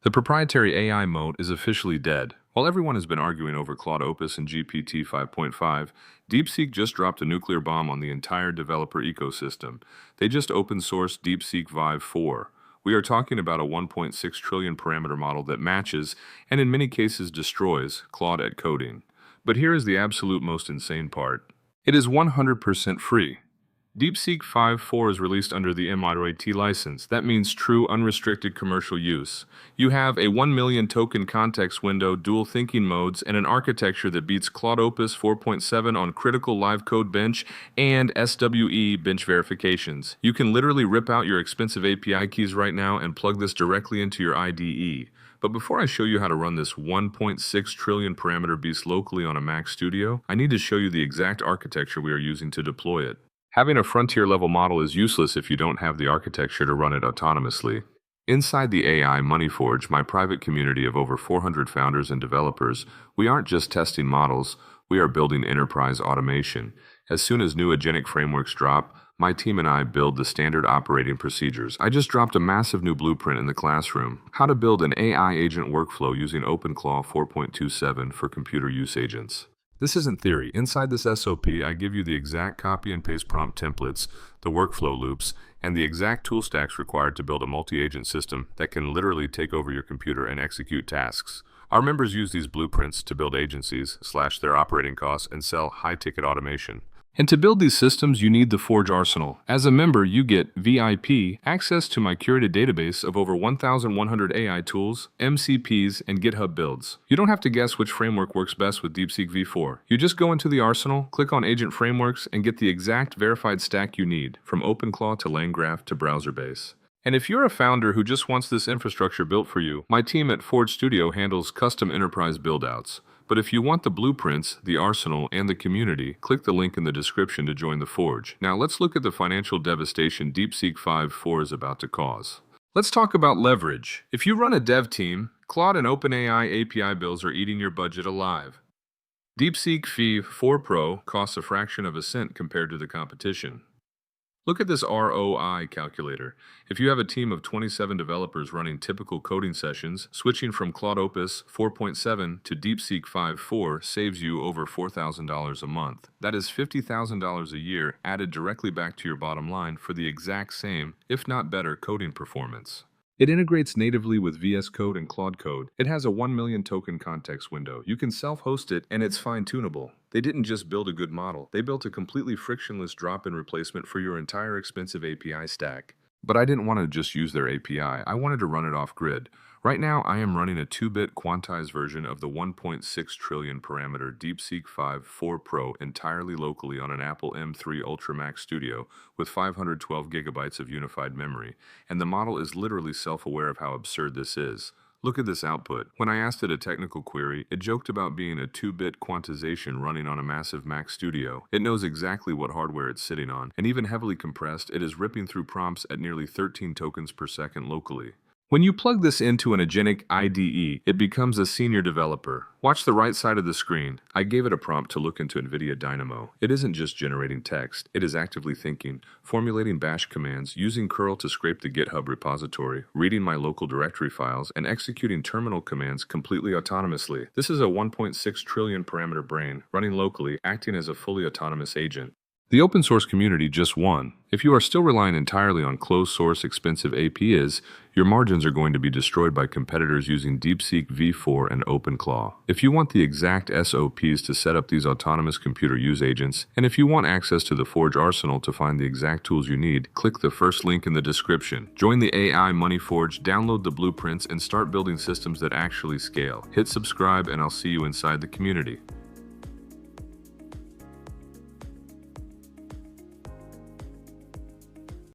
The proprietary AI moat is officially dead. While everyone has been arguing over Claude Opus and GPT 5.5, DeepSeek just dropped a nuclear bomb on the entire developer ecosystem. They just open sourced DeepSeek V4. We are talking about a 1.6 trillion parameter model that matches, and in many cases destroys, Claude at coding. But here is the absolute most insane part. It is 100% free. DeepSeek V4 is released under the moderate license. That means true unrestricted commercial use. You have a 1 million token context window, dual thinking modes, and an architecture that beats Claude Opus 4.7 on critical live code bench and SWE-bench verifications. You can literally rip out your expensive API keys right now and plug this directly into your IDE. But before I show you how to run this 1.6 trillion parameter beast locally on a Mac Studio, I need to show you the exact architecture we are using to deploy it. Having a frontier-level model is useless if you don't have the architecture to run it autonomously. Inside the AI Money Forge, my private community of over 400 founders and developers, we aren't just testing models, we are building enterprise automation. As soon as new agentic frameworks drop, my team and I build the standard operating procedures. I just dropped a massive new blueprint in the classroom. How to build an AI agent workflow using OpenClaw 4.27 for computer use agents. This isn't theory. Inside this SOP, I give you the exact copy and paste prompt templates, the workflow loops, and the exact tool stacks required to build a multi-agent system that can literally take over your computer and execute tasks. Our members use these blueprints to build agencies, slash their operating costs, and sell high-ticket automation. And to build these systems, you need the Forge arsenal. As a member, you get VIP, access to my curated database of over 1,100 AI tools, MCPs, and GitHub builds. You don't have to guess which framework works best with DeepSeek V4. You just go into the arsenal, click on Agent Frameworks, and get the exact verified stack you need, from OpenClaw to LangGraph to BrowserBase. And if you're a founder who just wants this infrastructure built for you, my team at Forge Studio handles custom enterprise build-outs. But if you want the blueprints, the arsenal, and the community, click the link in the description to join the Forge. Now let's look at the financial devastation DeepSeek V4 is about to cause. Let's talk about leverage. If you run a dev team, Claude and OpenAI API bills are eating your budget alive. DeepSeek V4 Pro costs a fraction of a cent compared to the competition. Look at this ROI calculator. If you have a team of 27 developers running typical coding sessions, switching from Claude Opus 4.7 to DeepSeek V4 saves you over $4,000 a month. That is $50,000 a year added directly back to your bottom line for the exact same, if not better, coding performance. It integrates natively with VS Code and Claude Code. It has a 1 million token context window. You can self-host it, and it's fine-tunable. They didn't just build a good model. They built a completely frictionless drop-in replacement for your entire expensive API stack. But I didn't want to just use their API. I wanted to run it off-grid. Right now, I am running a 2-bit quantized version of the 1.6 trillion parameter DeepSeek V4 Pro entirely locally on an Apple M3 Ultra Max Studio with 512 gigabytes of unified memory, and the model is literally self-aware of how absurd this is. Look at this output. When I asked it a technical query, it joked about being a 2-bit quantization running on a massive Mac Studio. It knows exactly what hardware it's sitting on, and even heavily compressed, it is ripping through prompts at nearly 13 tokens per second locally. When you plug this into an agentic IDE, it becomes a senior developer. Watch the right side of the screen. I gave it a prompt to look into NVIDIA Dynamo. It isn't just generating text. It is actively thinking, formulating bash commands, using curl to scrape the GitHub repository, reading my local directory files, and executing terminal commands completely autonomously. This is a 1.6 trillion parameter brain, running locally, acting as a fully autonomous agent. The open source community just won. If you are still relying entirely on closed source expensive APIs, your margins are going to be destroyed by competitors using DeepSeek V4 and OpenClaw. If you want the exact SOPs to set up these autonomous computer use agents, and if you want access to the Forge arsenal to find the exact tools you need, click the first link in the description. Join the AI Money Forge, download the blueprints, and start building systems that actually scale. Hit subscribe, and I'll see you inside the community.